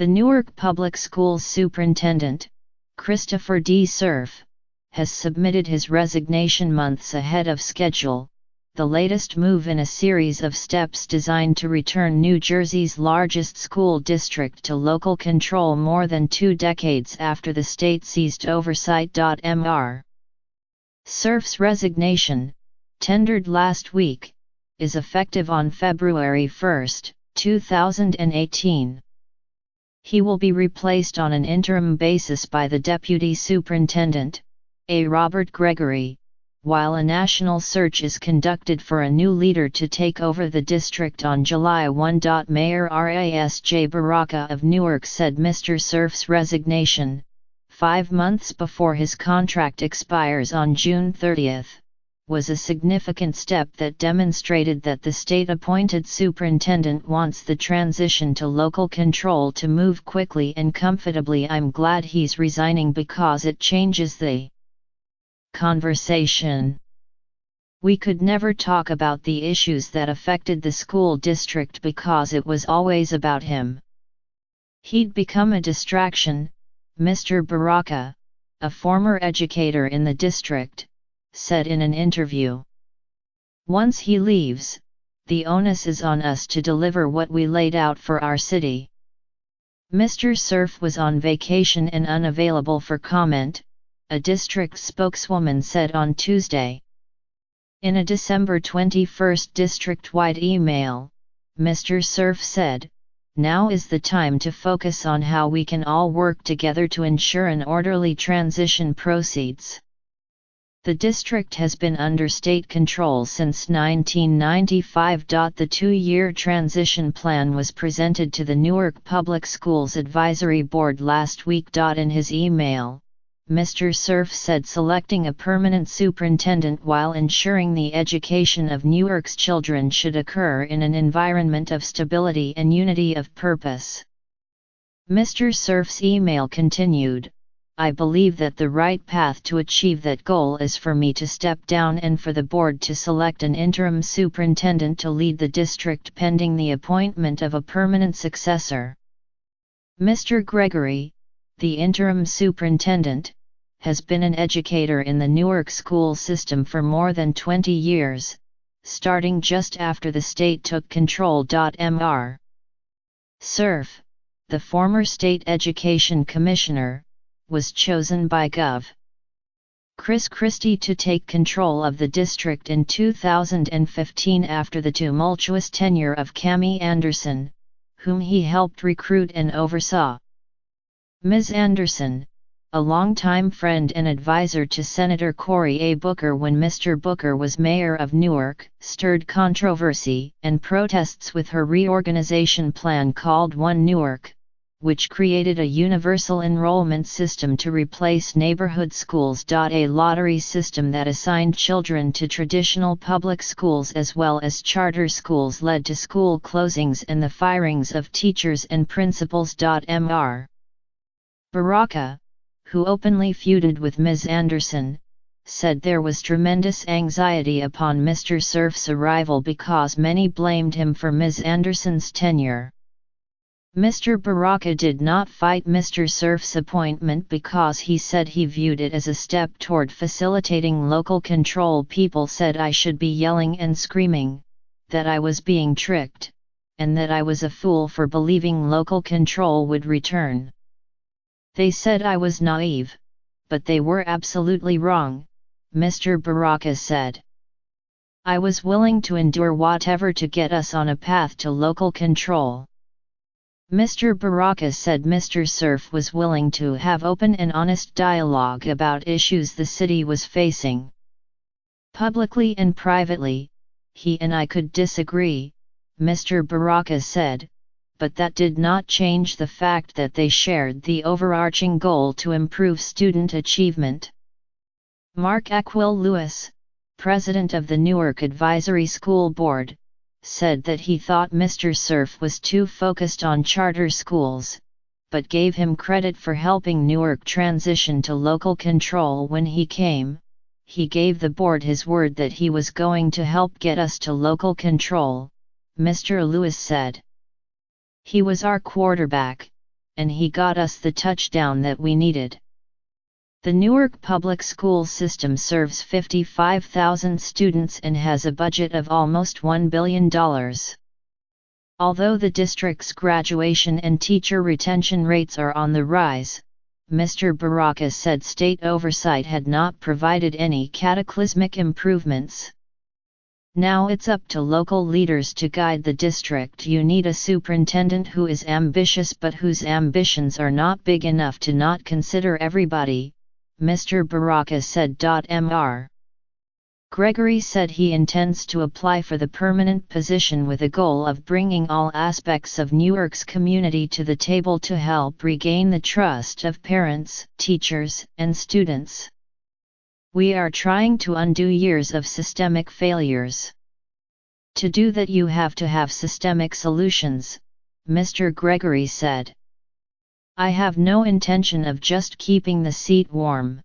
The Newark Public Schools Superintendent, Christopher D. Cerf, has submitted his resignation months ahead of schedule, the latest move in a series of steps designed to return New Jersey's largest school district to local control more than 2 decades after the state ceased oversight. Mr. Cerf's resignation, tendered last week, is effective on February 1, 2018. He will be replaced on an interim basis by the Deputy Superintendent, A. Robert Gregory, while a national search is conducted for a new leader to take over the district on July 1. Mayor Rasj Baraka of Newark said Mr. Cerf's resignation, 5 months before his contract expires on June 30, was a significant step that demonstrated that the state-appointed superintendent wants the transition to local control to move quickly and comfortably. I'm glad he's resigning because it changes the conversation. We could never talk about the issues that affected the school district because it was always about him. He'd become a distraction, Mr. Baraka, a former educator in the district, said in an interview. Once he leaves, the onus is on us to deliver what we laid out for our city. Mr. Cerf was on vacation and unavailable for comment, a district spokeswoman said on Tuesday. In a December 21 district-wide email, Mr. Cerf said, "Now is the time to focus on how we can all work together to ensure an orderly transition proceeds." The district has been under state control since 1995. The 2-year transition plan was presented to the Newark Public Schools Advisory Board last week. In his email, Mr. Cerf said selecting a permanent superintendent while ensuring the education of Newark's children should occur in an environment of stability and unity of purpose. Mr. Cerf's email continued, "I believe that the right path to achieve that goal is for me to step down and for the board to select an interim superintendent to lead the district pending the appointment of a permanent successor." Mr. Gregory, the interim superintendent, has been an educator in the Newark school system for more than 20 years, starting just after the state took control. Mr. Cerf, the former state education commissioner, was chosen by Gov. Chris Christie to take control of the district in 2015 after the tumultuous tenure of Cami Anderson, whom he helped recruit and oversaw. Ms. Anderson, a longtime friend and advisor to Senator Cory A. Booker when Mr. Booker was mayor of Newark, stirred controversy and protests with her reorganization plan called One Newark, which created a universal enrollment system to replace neighborhood schools. A lottery system that assigned children to traditional public schools as well as charter schools led to school closings and the firings of teachers and principals. Mr. Baraka, who openly feuded with Ms. Anderson, said there was tremendous anxiety upon Mr. Cerf's arrival because many blamed him for Ms. Anderson's tenure. Mr. Baraka did not fight Mr. Cerf's appointment because he said he viewed it as a step toward facilitating local control. "People said I should be yelling and screaming, that I was being tricked, and that I was a fool for believing local control would return. They said I was naive, but they were absolutely wrong," Mr. Baraka said. "I was willing to endure whatever to get us on a path to local control." Mr. Baraka said Mr. Cerf was willing to have open and honest dialogue about issues the city was facing. "Publicly and privately, he and I could disagree," Mr. Baraka said, but that did not change the fact that they shared the overarching goal to improve student achievement. Mark Aquil Lewis, president of the Newark Advisory School Board, said that he thought Mr. Cerf was too focused on charter schools, but gave him credit for helping Newark transition to local control when he came. "He gave the board his word that he was going to help get us to local control," Mr. Lewis said. "He was our quarterback, and he got us the touchdown that we needed. The Newark public school system serves 55,000 students and has a budget of almost $1 billion. Although the district's graduation and teacher retention rates are on the rise, Mr. Baraka said state oversight had not provided any cataclysmic improvements. Now it's up to local leaders to guide the district. You need a superintendent who is ambitious but whose ambitions are not big enough to not consider everybody, Mr. Baraka said. Mr. Gregory said he intends to apply for the permanent position with a goal of bringing all aspects of Newark's community to the table to help regain the trust of parents, teachers, and students. We are trying to undo years of systemic failures. To do that you have to have systemic solutions, Mr. Gregory said. I have no intention of just keeping the seat warm.